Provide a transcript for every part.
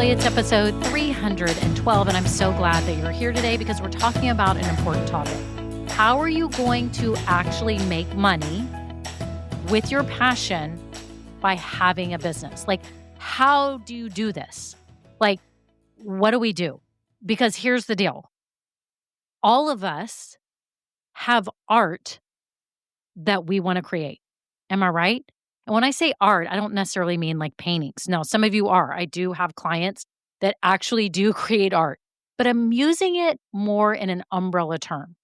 Joy. It's episode 312, and I'm so glad that you're here today because we're talking about an important topic. How are you going to actually make money with your passion by having a business? Like, how do you do this? Like, what do we do? Because here's the deal. All of us have art that we want to create. Am I right? And when I say art, I don't necessarily mean like paintings. No, some of you are. I do have clients that actually do create art, but I'm using it more in an umbrella term.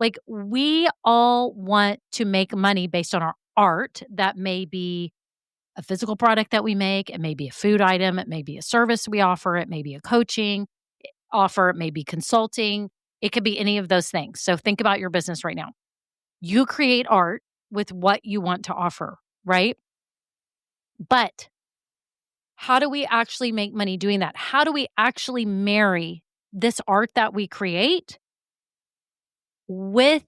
Like, we all want to make money based on our art. That may be a physical product that we make. It may be a food item. It may be a service we offer. It may be a coaching offer. It may be consulting. It could be any of those things. So think about your business right now. You create art with what you want to offer, right? But how do we actually make money doing that? How do we actually marry this art that we create with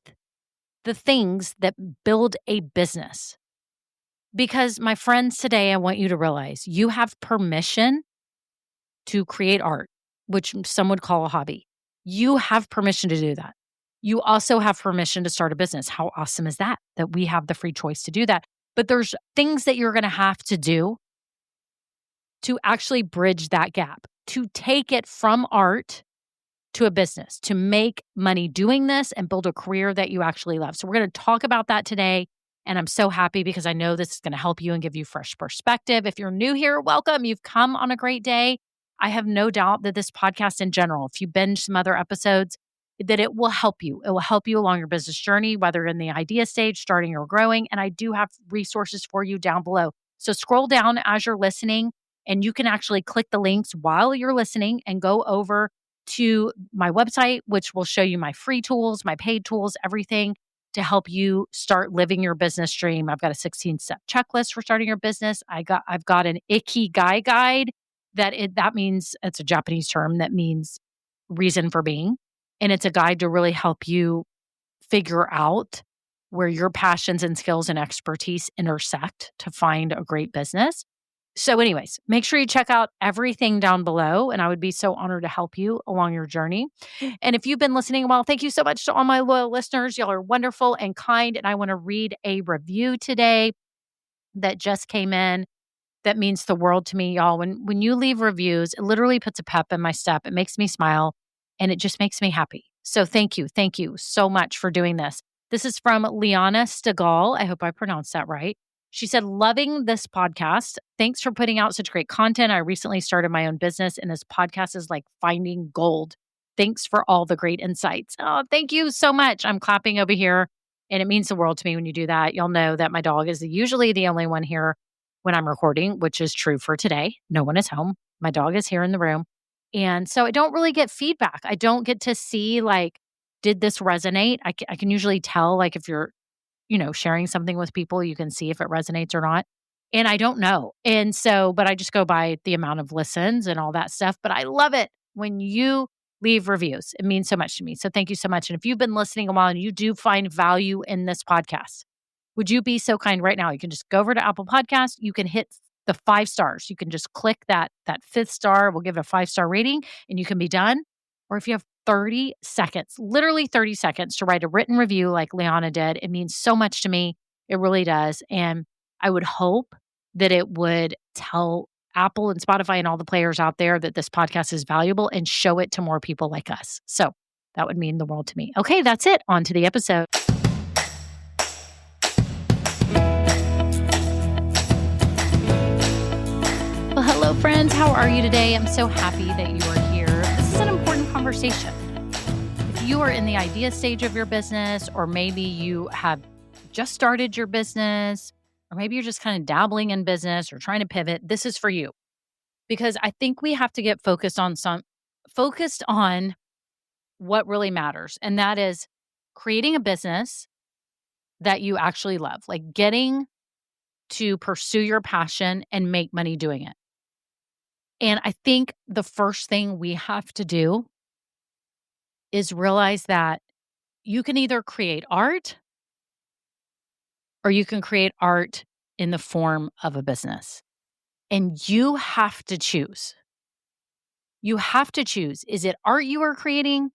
the things that build a business? Because my friends, today, I want you to realize you have permission to create art, which some would call a hobby. You have permission to do that. You also have permission to start a business. How awesome is that? That we have the free choice to do that. But there's things that you're going to have to do to actually bridge that gap, to take it from art to a business, to make money doing this and build a career that you actually love. So we're going to talk about that today. And I'm so happy because I know this is going to help you and give you fresh perspective. If you're new here, welcome. You've come on a great day. I have no doubt that this podcast in general, if you binge some other episodes, that it will help you. It will help you along your business journey, whether in the idea stage, starting or growing. And I do have resources for you down below. So scroll down as you're listening, and you can actually click the links while you're listening and go over to my website, which will show you my free tools, my paid tools, everything to help you start living your business dream. I've got a 16-step checklist for starting your business. I've got an Ikigai guide that means, it's a Japanese term that means reason for being. And it's a guide to really help you figure out where your passions and skills and expertise intersect to find a great business. So anyways, make sure you check out everything down below, and I would be so honored to help you along your journey. And if you've been listening a while, thank you so much to all my loyal listeners. Y'all are wonderful and kind, and I want to read a review today that just came in that means the world to me, y'all. When you leave reviews, it literally puts a pep in my step. It makes me smile, and it just makes me happy. So thank you so much for doing this. This is from Liana Stegall. I hope I pronounced that right. She said, loving this podcast. Thanks for putting out such great content. I recently started my own business, and this podcast is like finding gold. Thanks for all the great insights. Oh, thank you so much. I'm clapping over here, and it means the world to me when you do that. You'll know that my dog is usually the only one here when I'm recording, which is true for today. No one is home. My dog is here in the room. And so I don't really get feedback. I don't get to see, like, did this resonate? I can usually tell, like, if you're sharing something with people, you can see if it resonates or not. And I don't know. And so, but I just go by the amount of listens and all that stuff. But I love it when you leave reviews. It means so much to me. So thank you so much. And if you've been listening a while and you do find value in this podcast, would you be so kind right now? You can just go over to Apple Podcasts. You can hit the 5 stars. You can just click that 5th star. We'll give it a 5-star rating and you can be done. Or if you have 30 seconds, literally 30 seconds to write a written review like Liana did, it means so much to me. It really does. And I would hope that it would tell Apple and Spotify and all the players out there that this podcast is valuable and show it to more people like us. So that would mean the world to me. Okay, that's it. On to the episode. Well, hello, friends. How are you today? I'm so happy that you are here. This is an important conversation. If you are in the idea stage of your business, or maybe you have just started your business, or maybe you're just kind of dabbling in business or trying to pivot, this is for you. Because I think we have to get focused on what really matters. And that is creating a business that you actually love, like getting to pursue your passion and make money doing it. And I think the first thing we have to do is realize that you can either create art or you can create art in the form of a business. And you have to choose. You have to choose. Is it art you are creating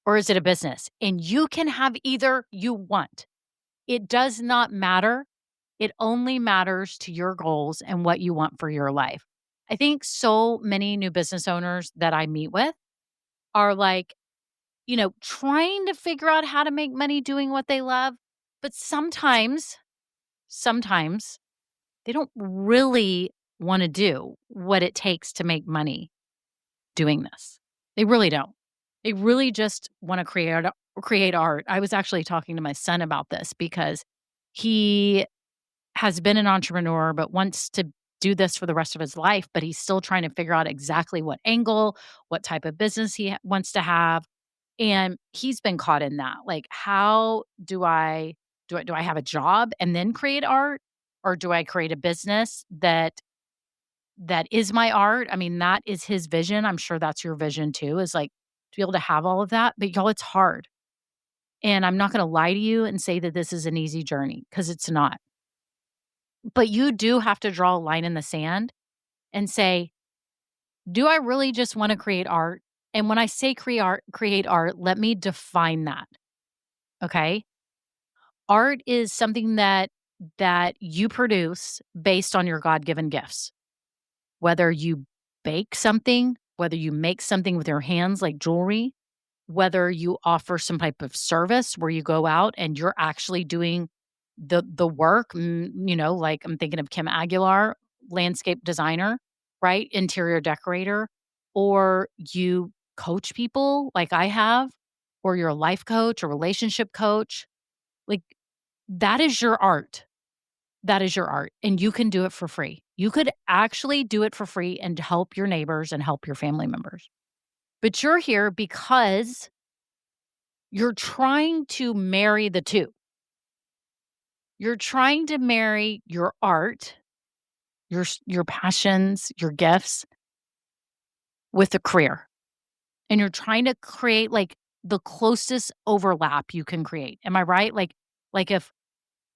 or is it a business? And you can have either you want. It does not matter. It only matters to your goals and what you want for your life. I think so many new business owners that I meet with are like, trying to figure out how to make money doing what they love. But sometimes they don't really want to do what it takes to make money doing this. They really don't. They really just want to create art. I was actually talking to my son about this because he has been an entrepreneur but wants to do this for the rest of his life, but he's still trying to figure out exactly what angle, what type of business he wants to have. And he's been caught in that. Like, how do I have a job and then create art, or do I create a business that is my art? I mean, that is his vision. I'm sure that's your vision too, is like to be able to have all of that. But y'all, it's hard. And I'm not going to lie to you and say that this is an easy journey because it's not. But you do have to draw a line in the sand and say, do I really just want to create art? And when I say create art, let me define that. Okay? Art is something that you produce based on your God-given gifts. Whether you bake something, whether you make something with your hands like jewelry, whether you offer some type of service where you go out and you're actually doing the work, like I'm thinking of Kim Aguilar, landscape designer, right? Interior decorator, or you coach people like I have, or you're a life coach, a relationship coach. Like, that is your art. That is your art, and you can do it for free. You could actually do it for free and help your neighbors and help your family members. But you're here because you're trying to marry the two. You're trying to marry your art, your passions, your gifts with a career. And you're trying to create like the closest overlap you can create. Am I right? Like if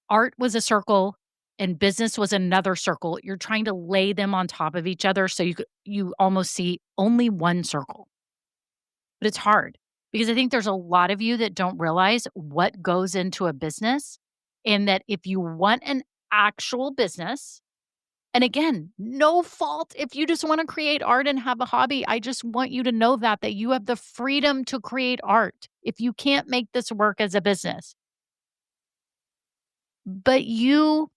art was a circle and business was another circle, you're trying to lay them on top of each other so you almost see only one circle. But it's hard because I think there's a lot of you that don't realize what goes into a business, and that if you want an actual business, and again, no fault if you just want to create art and have a hobby. I just want you to know that you have the freedom to create art if you can't make this work as a business. But you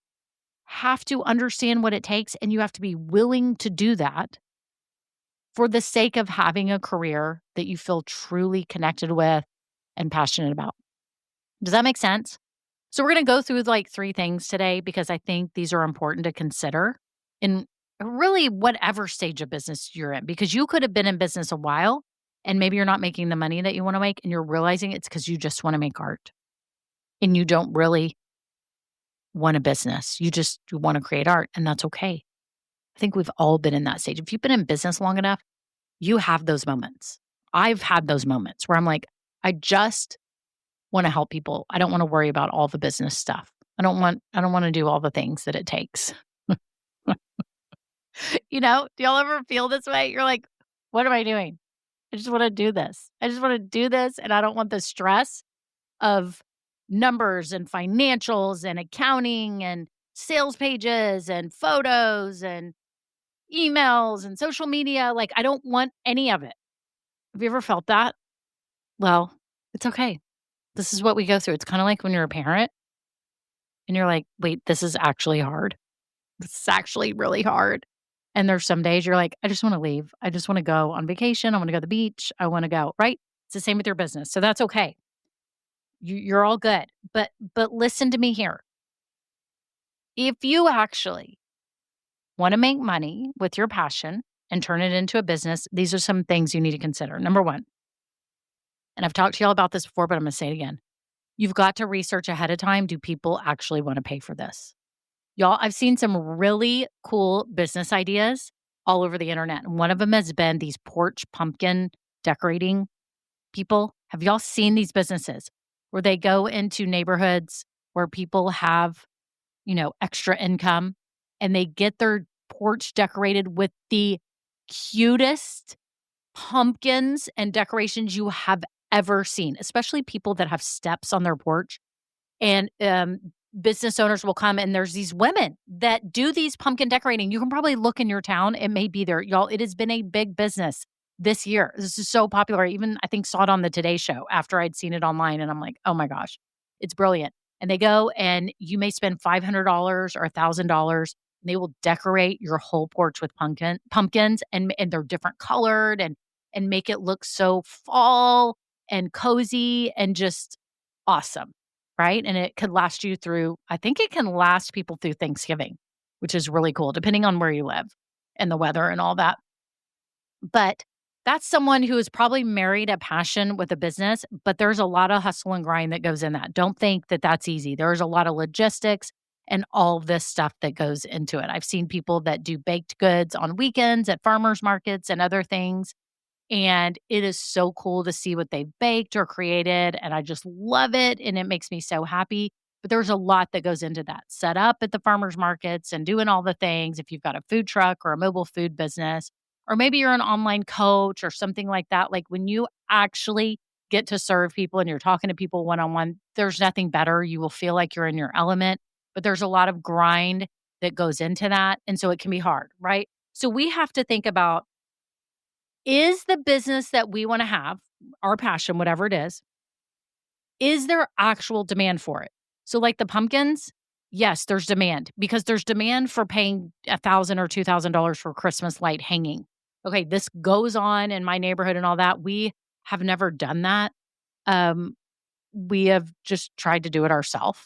have to understand what it takes, and you have to be willing to do that for the sake of having a career that you feel truly connected with and passionate about. Does that make sense? So we're going to go through like 3 things today because I think these are important to consider in really whatever stage of business you're in, because you could have been in business a while and maybe you're not making the money that you want to make, and you're realizing it's because you just want to make art and you don't really want a business. You want to create art, and that's okay. I think we've all been in that stage. If you've been in business long enough, you have those moments. I've had those moments where I'm like, I just want to help people. I don't want to worry about all the business stuff. I don't want to do all the things that it takes. Do y'all ever feel this way? You're like, what am I doing? I just want to do this. I just want to do this, and I don't want the stress of numbers and financials and accounting and sales pages and photos and emails and social media. Like, I don't want any of it. Have you ever felt that? Well, it's okay. This is what we go through. It's kind of like when you're a parent and you're like, wait, this is actually hard. This is actually really hard. And there's some days you're like, I just want to leave. I just want to go on vacation. I want to go to the beach. I want to go, right? It's the same with your business. So that's okay. You're all good. But listen to me here. If you actually want to make money with your passion and turn it into a business, these are some things you need to consider. Number 1, and I've talked to y'all about this before, but I'm going to say it again. You've got to research ahead of time. Do people actually want to pay for this? Y'all, I've seen some really cool business ideas all over the internet. And one of them has been these porch pumpkin decorating people. Have y'all seen these businesses where they go into neighborhoods where people have, extra income, and they get their porch decorated with the cutest pumpkins and decorations you have ever seen, especially people that have steps on their porch. And, business owners will come, and there's these women that do these pumpkin decorating. You can probably look in your town, it may be there. Y'all, it has been a big business this year. This is so popular. I even, I think, saw it on the Today Show after I'd seen it online, and I'm like, "Oh my gosh, it's brilliant." And they go, and you may spend $500 or $1,000, and they will decorate your whole porch with pumpkins, and they're different colored, and make it look so fall and cozy and just awesome. Right? And it could last you through, I think it can last people through Thanksgiving, which is really cool, depending on where you live and the weather and all that. But that's someone who is probably married a passion with a business, but there's a lot of hustle and grind that goes in that. Don't think that that's easy. There's a lot of logistics and all of this stuff that goes into it. I've seen people that do baked goods on weekends at farmers markets and other things, and it is so cool to see what they've baked or created, and I just love it, and it makes me so happy. But there's a lot that goes into that. Set up at the farmers markets and doing all the things if you've got a food truck or a mobile food business, or maybe you're an online coach or something like that. Like, when you actually get to serve people and you're talking to people one-on-one, there's nothing better. You will feel like you're in your element, but there's a lot of grind that goes into that, and so it can be hard, right? So we have to think about, is the business that we wanna have, our passion, whatever it is there actual demand for it? So, like the pumpkins, yes, there's demand because there's demand for paying $1,000 or $2,000 for Christmas light hanging. Okay, this goes on in my neighborhood and all that. We have never done that. Um, we have just tried to do it ourselves.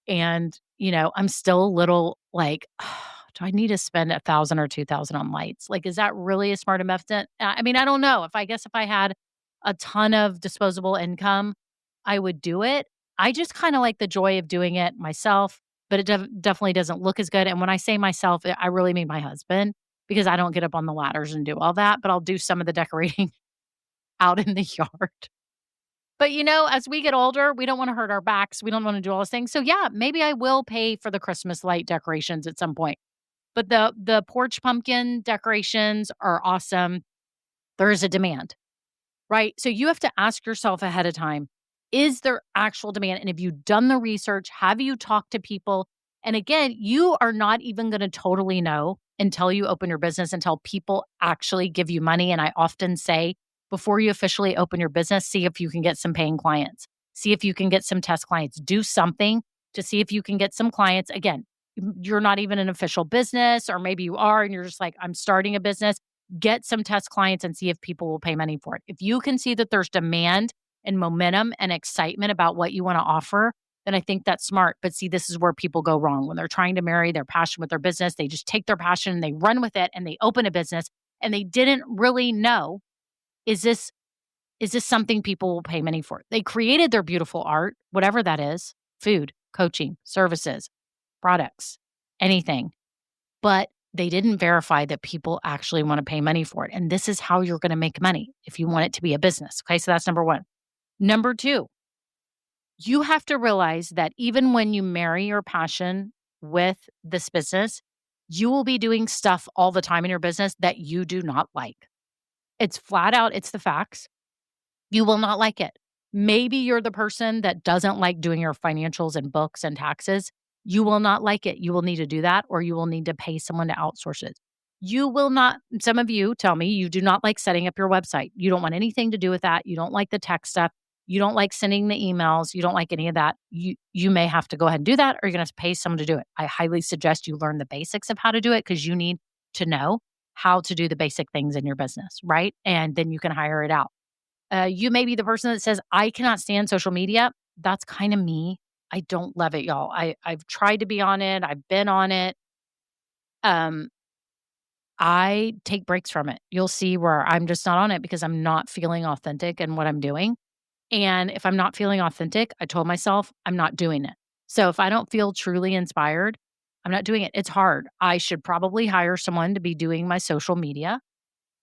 And, I'm still a little like, do I need to spend 1,000 or 2,000 on lights? Like, is that really a smart investment? I mean, I don't know. If I had a ton of disposable income, I would do it. I just kinda like the joy of doing it myself, but it definitely doesn't look as good. And when I say myself, I really mean my husband, because I don't get up on the ladders and do all that, but I'll do some of the decorating out in the yard. But, as we get older, we don't wanna hurt our backs. We don't wanna do all those things. So, yeah, maybe I will pay for the Christmas light decorations at some point. But the porch pumpkin decorations are awesome. There is a demand, right? So you have to ask yourself ahead of time, is there actual demand? And have you done the research? Have you talked to people? And again, you are not even going to totally know until you open your business, until people actually give you money. And I often say, before you officially open your business, see if you can get some paying clients. See if you can get some test clients. Do something to see if you can get some clients. Again, you're not even an official business, or maybe you are and you're just like, I'm starting a business. Get some test clients and see if people will pay money for it. If you can see that there's demand and momentum and excitement about what you want to offer, then I think that's smart. But see, this is where people go wrong. When they're trying to marry their passion with their business, they just take their passion and they run with it and they open a business and they didn't really know, is this something people will pay money for? They created their beautiful art, whatever that is, food, coaching, services, products, anything. But they didn't verify that people actually want to pay money for it. And this is how you're going to make money if you want it to be a business. Okay. So that's number one. Number two, you have to realize that even when you marry your passion with this business, you will be doing stuff all the time in your business that you do not like. It's flat out, it's the facts. You will not like it. Maybe you're the person that doesn't like doing your financials and books and taxes. You will not like it. You will need to do that, or you will need to pay someone to outsource it. You will not, some of you tell me you do not like setting up your website. You don't want anything to do with that. You don't like the tech stuff. You don't like sending the emails. You don't like any of that. You may have to go ahead and do that, or you're going to have to pay someone to do it. I highly suggest you learn the basics of how to do it, because you need to know how to do the basic things in your business, right? And then you can hire it out. You may be the person that says, I cannot stand social media. That's kind of me. I don't love it, y'all. I've tried to be on it. I've been on it. Um, I take breaks from it. You'll see where I'm just not on it because I'm not feeling authentic in what I'm doing. And if I'm not feeling authentic, I told myself I'm not doing it. So if I don't feel truly inspired, I'm not doing it. It's hard. I should probably hire someone to be doing my social media,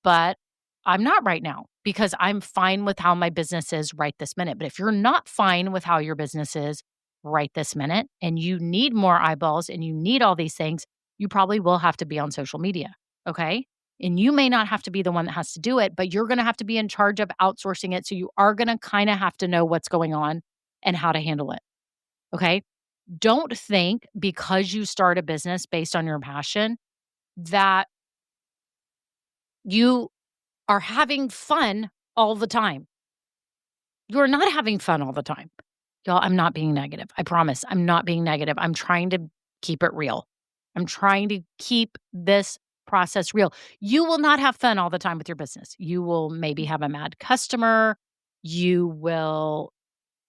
but I'm not right now because I'm fine with how my business is right this minute. But if you're not fine with how your business is right this minute and you need more eyeballs and you need all these things, you probably will have to be on social media. Okay. And you may not have to be the one that has to do it, but you're going to have to be in charge of outsourcing it. So you are going to kind of have to know what's going on and how to handle it. Okay. Don't think because you start a business based on your passion that you are having fun all the time. You're not having fun all the time. Y'all, I'm not being negative. I promise. I'm not being negative. I'm trying to keep it real. I'm trying to keep this process real. You will not have fun all the time with your business. You will maybe have a mad customer. You will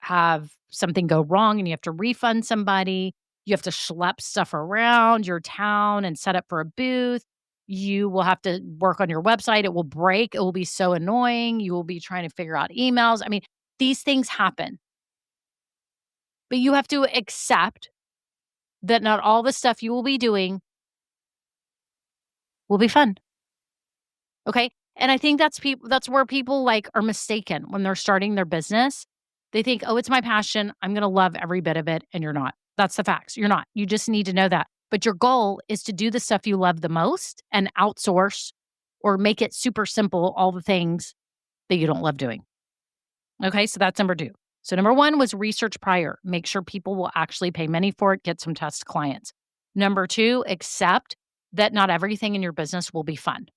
have something go wrong and you have to refund somebody. You have to schlep stuff around your town and set up for a booth. You will have to work on your website. It will break. It will be so annoying. You will be trying to figure out emails. I mean, these things happen, but you have to accept that not all the stuff you will be doing will be fun. Okay. And I think that's where people like are mistaken when they're starting their business. They think, oh, it's my passion. I'm going to love every bit of it. And you're not. That's the facts. You're not. You just need to know that. But your goal is to do the stuff you love the most and outsource or make it super simple, all the things that you don't love doing. Okay. So that's number two. So number one was research prior. Make sure people will actually pay money for it. Get some test clients. Number two, accept that not everything in your business will be fun.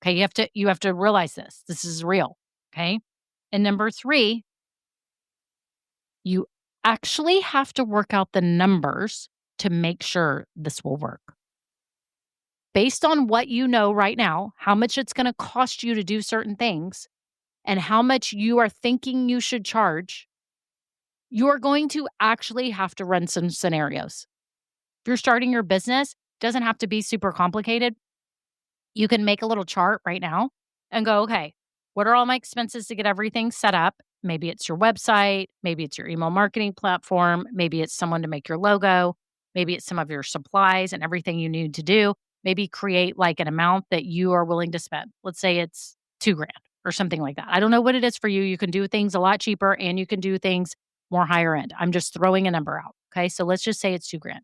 Okay, you have to realize this. This is real, okay? And number three, you actually have to work out the numbers to make sure this will work. Based on what you know right now, how much it's going to cost you to do certain things, and how much you are thinking you should charge, you are going to actually have to run some scenarios. If you're starting your business, it doesn't have to be super complicated. You can make a little chart right now and go, okay, what are all my expenses to get everything set up? Maybe it's your website. Maybe it's your email marketing platform. Maybe it's someone to make your logo. Maybe it's some of your supplies and everything you need to do. Maybe create like an amount that you are willing to spend. Let's say it's $2,000 or something like that. I don't know what it is for you. You can do things a lot cheaper and you can do things more higher end. I'm just throwing a number out. Okay. So let's just say it's $2,000.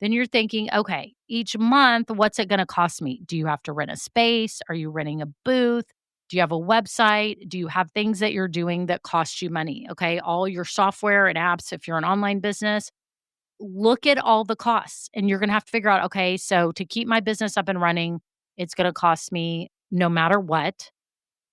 Then you're thinking, okay, each month, what's it going to cost me? Do you have to rent a space? Are you renting a booth? Do you have a website? Do you have things that you're doing that cost you money? Okay. All your software and apps, if you're an online business, look at all the costs and you're going to have to figure out, okay, so to keep my business up and running, it's going to cost me no matter what,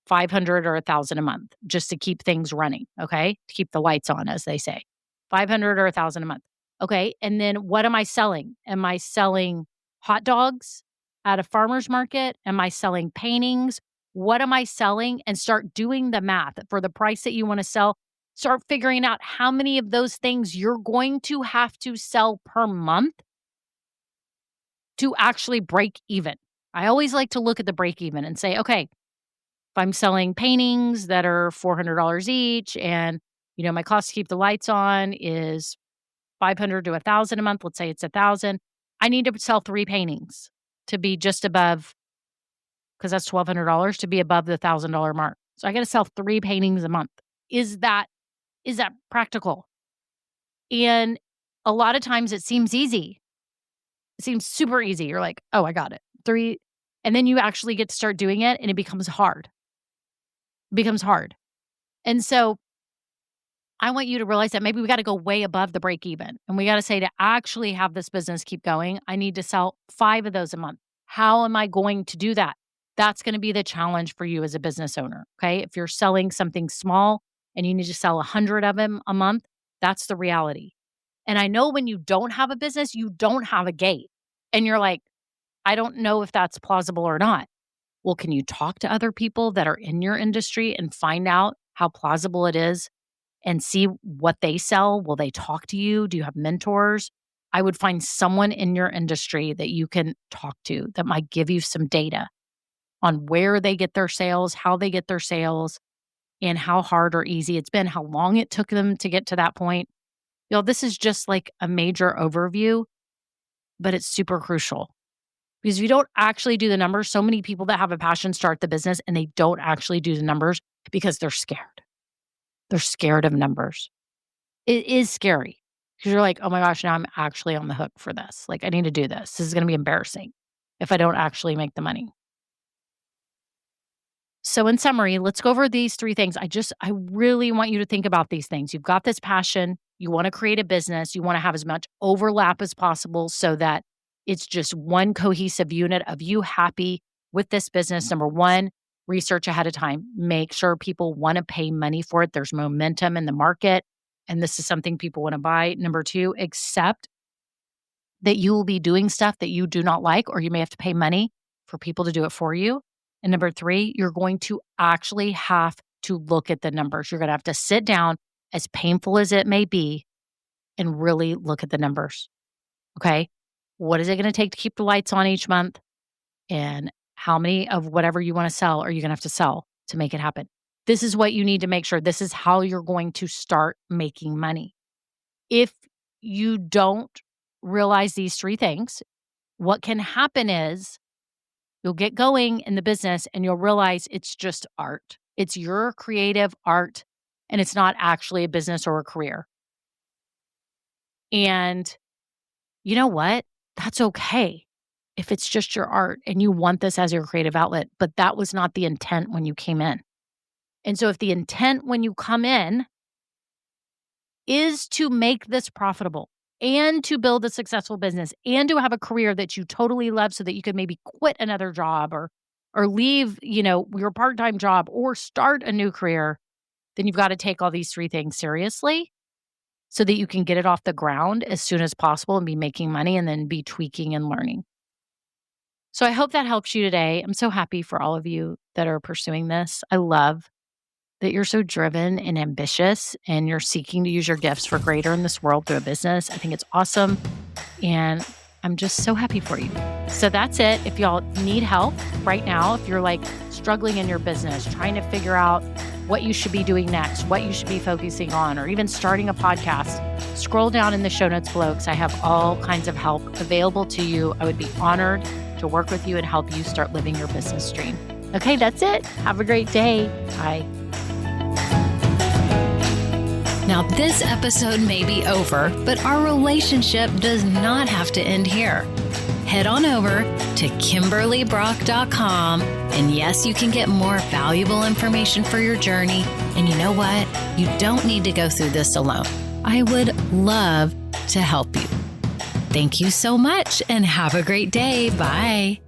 500 or 1,000 a month just to keep things running. Okay. To keep the lights on, as they say, 500 or 1,000 a month. Okay. And then what am I selling? Am I selling hot dogs at a farmer's market? Am I selling paintings? What am I selling? And start doing the math for the price that you want to sell. Start figuring out how many of those things you're going to have to sell per month to actually break even. I always like to look at the break even and say, okay, if I'm selling paintings that are $400 each and, my cost to keep the lights on is 500 to 1,000 a month. Let's say it's 1,000. I need to sell 3 paintings to be just above, because that's $1,200 to be above the $1,000 mark. So I got to sell 3 paintings a month. Is that practical? And a lot of times it seems easy. It seems super easy. You're like, oh, I got it. 3. And then you actually get to start doing it and it becomes hard. It becomes hard. And so I want you to realize that maybe we got to go way above the break even. And we got to say, to actually have this business keep going, I need to sell 5 of those a month. How am I going to do that? That's going to be the challenge for you as a business owner. Okay. If you're selling something small and you need to sell 100 of them a month, that's the reality. And I know when you don't have a business, you don't have a gate. And you're like, I don't know if that's plausible or not. Well, can you talk to other people that are in your industry and find out how plausible it is and see what they sell? Will they talk to you? Do you have mentors? I would find someone in your industry that you can talk to that might give you some data on where they get their sales, how they get their sales, and how hard or easy it's been, how long it took them to get to that point. This is just like a major overview, but it's super crucial. Because if you don't actually do the numbers, so many people that have a passion start the business and they don't actually do the numbers because they're scared. They're scared of numbers. It is scary because you're like, oh my gosh, now I'm actually on the hook for this. Like, I need to do this. This is going to be embarrassing if I don't actually make the money. So in summary, let's go over these 3 things. I really want you to think about these things. You've got this passion. You want to create a business. You want to have as much overlap as possible so that it's just one cohesive unit of you happy with this business. Number 1, research ahead of time. Make sure people want to pay money for it. There's momentum in the market, and this is something people want to buy. Number 2, accept that you will be doing stuff that you do not like, or you may have to pay money for people to do it for you. And number 3, you're going to actually have to look at the numbers. You're going to have to sit down, as painful as it may be, and really look at the numbers. Okay. What is it going to take to keep the lights on each month? And how many of whatever you want to sell are you going to have to sell to make it happen? This is what you need to make sure. This is how you're going to start making money. If you don't realize these 3 things, what can happen is you'll get going in the business and you'll realize it's just art. It's your creative art, and it's not actually a business or a career. And you know what? That's okay if it's just your art and you want this as your creative outlet, but that was not the intent when you came in. And so if the intent when you come in is to make this profitable and to build a successful business and to have a career that you totally love so that you could maybe quit another job or leave, your part-time job or start a new career, then you've got to take all these 3 things seriously so that you can get it off the ground as soon as possible and be making money and then be tweaking and learning. So I hope that helps you today. I'm so happy for all of you that are pursuing this. I love that you're so driven and ambitious and you're seeking to use your gifts for greater in this world through a business. I think it's awesome. And I'm just so happy for you. So that's it. If y'all need help right now, if you're like struggling in your business, trying to figure out what you should be doing next, what you should be focusing on, or even starting a podcast, scroll down in the show notes below because I have all kinds of help available to you. I would be honored to work with you and help you start living your business dream. Okay, that's it. Have a great day. Bye. Now, this episode may be over, but our relationship does not have to end here. Head on over to KimberlyBrock.com, and yes, you can get more valuable information for your journey. And you know what? You don't need to go through this alone. I would love to help you. Thank you so much, and have a great day. Bye.